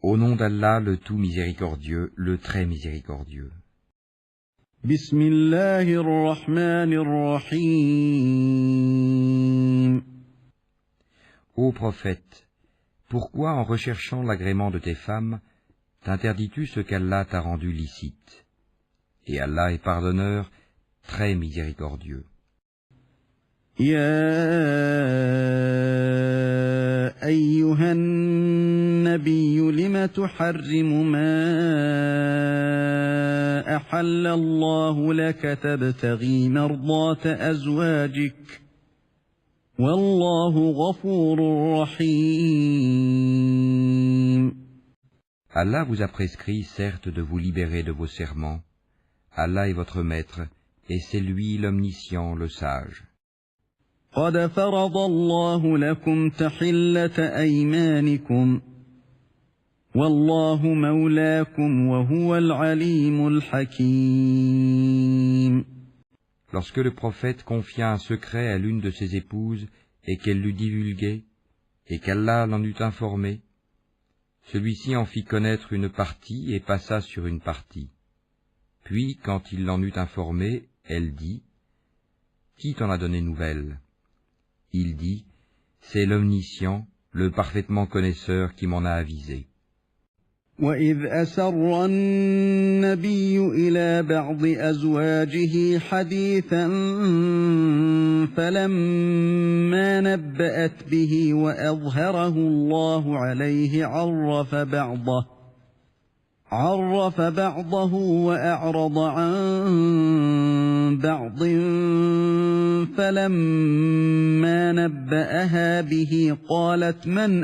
Au nom d'Allah, le tout miséricordieux, le très miséricordieux. Bismillahirrahmanirrahim. Ô prophète, pourquoi en recherchant l'agrément de tes femmes, t'interdis-tu ce qu'Allah t'a rendu licite? Et Allah est pardonneur, très miséricordieux. Ya ayyuhan nabiyyu lima tuharrimu ma ahalla Allahu laka tabtaghi mardata azwajik. Wallahu ghafurur rahim. Allah vous a prescrit, certes, de vous libérer de vos serments. Allah est votre maître, et c'est lui l'omniscient, le sage. قد فرض الله لكم تحلة أيمانكم والله مولاكم وهو العليم الحكيم. Lorsque le prophète confia un secret à l'une de ses épouses et qu'elle l'eut divulgué, et qu'Allah l'en eut informé, celui-ci en fit connaître une partie et passa sur une partie. Puis, quand il l'en eut informé, elle dit, « Qui t'en a donné nouvelle ?» Il dit, « C'est l'omniscient, le parfaitement connaisseur qui m'en a avisé. » وَإِذْ أَسَرَّ النَّبِيُّ إِلَى بَعْضِ أَزْوَاجِهِ حَدِيثًا فَلَمَّا نَبَّأَتْ بِهِ وَأَظْهَرَهُ اللَّهُ عَلَيْهِ عرف بعضه وأعرض عن بعض فلما نبأها به قالت من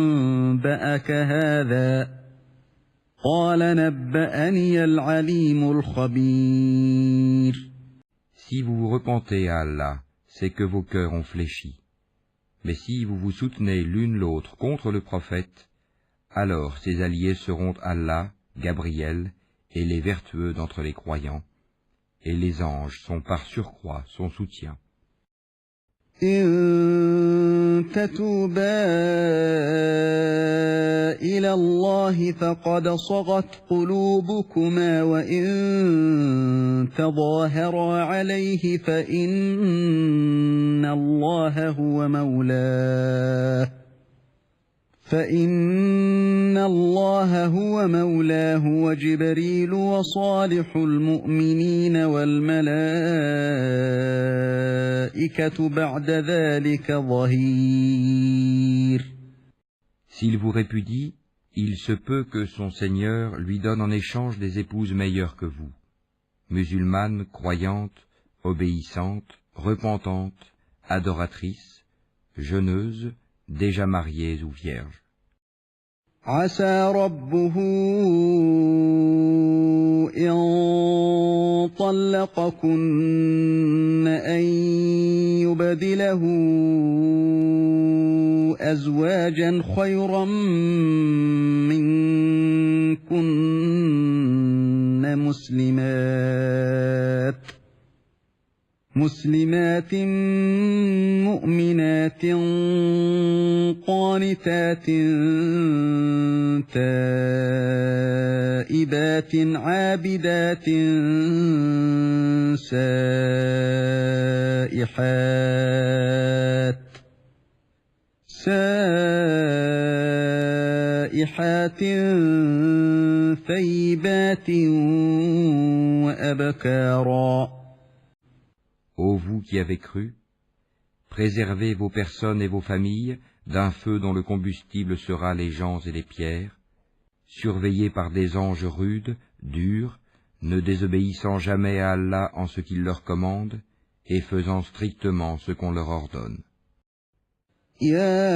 أنبأك هذا قال نبأني العليم الخبير. Si vous vous repentez à Allah, c'est que vos cœurs ont fléchi. Mais si vous vous soutenez l'une l'autre contre le prophète, alors ses alliés seront Allah, Gabriel, et les vertueux d'entre les croyants, et les anges sont par surcroît son soutien. إن تتوبا إلى الله فقد صغت قلوبكما وإن تظاهرا عليه فإن الله هو مولاه وجبريل وصالح المؤمنين والملائكة بعد ذلك ظهير. S'il vous répudie, il se peut que son Seigneur lui donne en échange des épouses meilleures que vous, musulmanes, croyantes, obéissantes, repentantes, adoratrices, jeûneuses, déjà mariées ou vierges. عسى ربه إن طلقكن أن يبدله أزواجا خيرا منكن مسلمات مؤمنات قانتات تائبات عابدات سائحات ثيبات وأبكارا. Ô vous qui avez cru, préservez vos personnes et vos familles d'un feu dont le combustible sera les gens et les pierres, surveillés par des anges rudes, durs, ne désobéissant jamais à Allah en ce qu'il leur commande, et faisant strictement ce qu'on leur ordonne. يا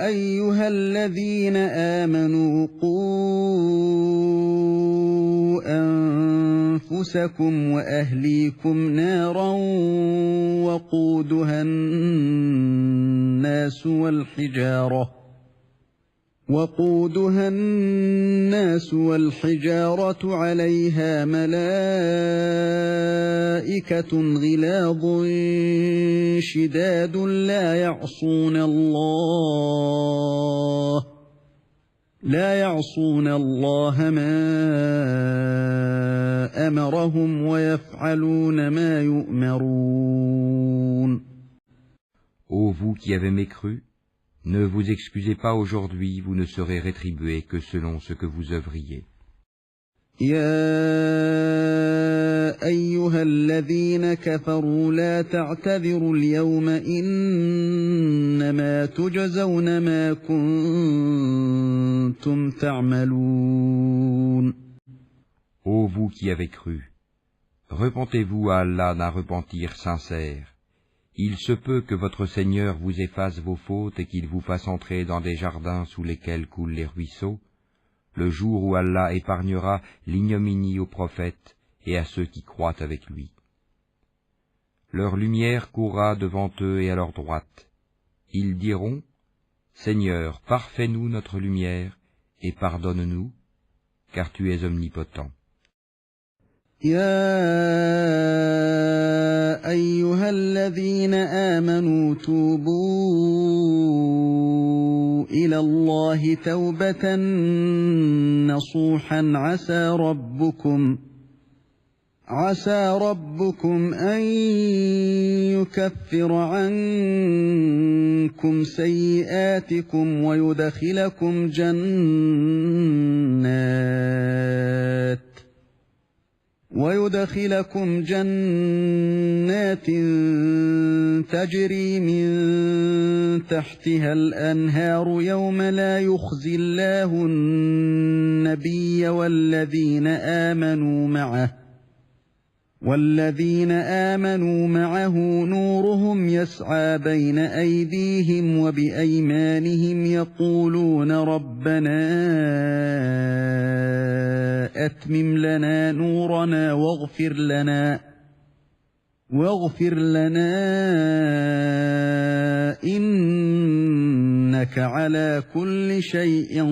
أيها الذين آمنوا قوا أنفسكم وأهليكم نارا وقودها الناس والحجارة عليها ملائكة غلاظ شداد لا يعصون الله لا يعصون الله ما أمرهم ويفعلون ما يؤمرون. Ô vous qui avez mécru, ne vous excusez pas aujourd'hui, vous ne serez rétribués que selon ce que vous œuvriez. يا أيها الذين كفروا لا تعتذروا اليوم إنما تجزون ما كنتم تعملون. Ô vous qui avez cru, repentez-vous à Allah d'un repentir sincère. Il se peut que votre Seigneur vous efface vos fautes et qu'il vous fasse entrer dans des jardins sous lesquels coulent les ruisseaux, le jour où Allah épargnera l'ignominie aux prophètes et à ceux qui croient avec lui. Leur lumière courra devant eux et à leur droite. Ils diront, Seigneur, parfais-nous notre lumière et pardonne-nous, car tu es omnipotent. يا أيها الذين آمنوا توبوا إلى الله توبة نصوحا عسى ربكم أن يكفر عنكم سيئاتكم ويدخلكم جنات تجري من تحتها الأنهار يوم لا يخزي الله النبي والذين آمنوا معه نورهم يسعى بين أيديهم وبأيمانهم يقولون ربنا أتمم لنا نورنا واغفر لنا إنك على كل شيء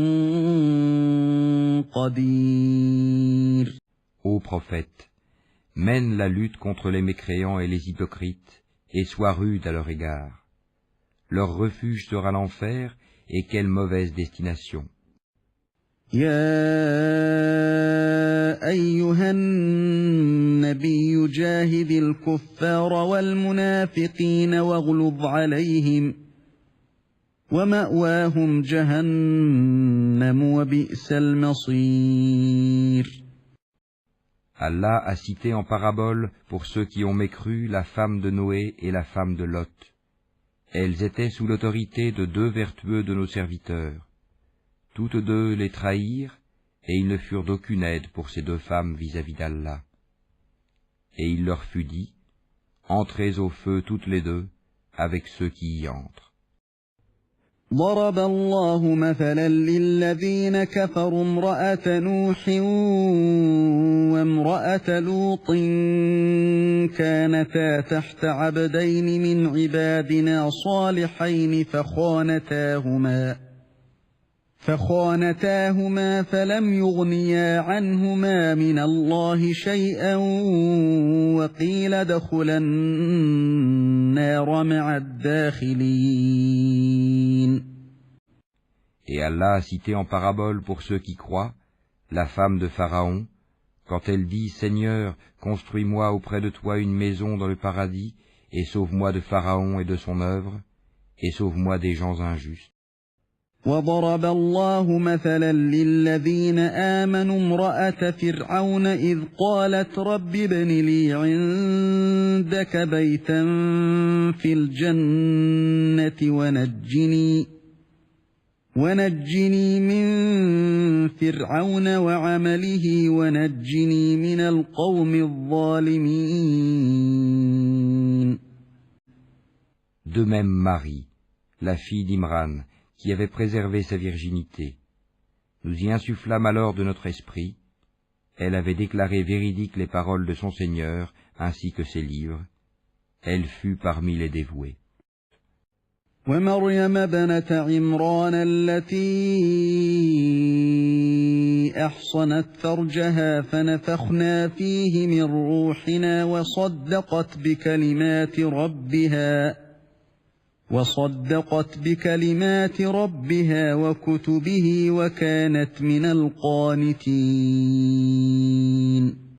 قدير. Ô prophète, mène la lutte contre les mécréants et les hypocrites, et sois rude à leur égard. Leur refuge sera l'enfer, et quelle mauvaise destination. يا أيها النبي جاهد الكفار والمنافقين واغلظ عليهم ومأواهم جهنم وبئس المصير. Allah a cité en parabole pour ceux qui ont mécru la femme de Noé et la femme de Lot. Elles étaient sous l'autorité de deux vertueux de nos serviteurs. Toutes deux les trahirent, et ils ne furent d'aucune aide pour ces deux femmes vis-à-vis d'Allah. Et il leur fut dit, entrez au feu toutes les deux, avec ceux qui y entrent. ضرب الله مثلا للذين كفروا امرأة نوح وامرأة لوط كانتا تحت عبدين من عبادنا صالحين فخانتاهما فلم يغنيا عنهما من الله شيئا وقيل ادخلا النار مع الداخلين. Et Allah a cité en parabole pour ceux qui croient, la femme de Pharaon, quand elle dit, Seigneur, construis-moi auprès de toi une maison dans le paradis, et sauve-moi de Pharaon et de son œuvre, et sauve-moi des gens injustes. وضرب الله مثلا للذين آمنوا امرأة فرعون إذ قالت رب ابن لي عندك بيتا في الجنة ونجني من فرعون وعمله ونجني من القوم الظالمين. De même Marie, la fille d'Imran, qui avait préservé sa virginité. Nous y insufflâmes alors de notre esprit. Elle avait déclaré véridiques les paroles de son Seigneur, ainsi que ses livres. Elle fut parmi les dévoués. ومريم ابنة عمران التي أحصنت فرجها فنفخنا فيه من روحنا وصدقت بكلمات ربها وكتبه وكانت من القانتين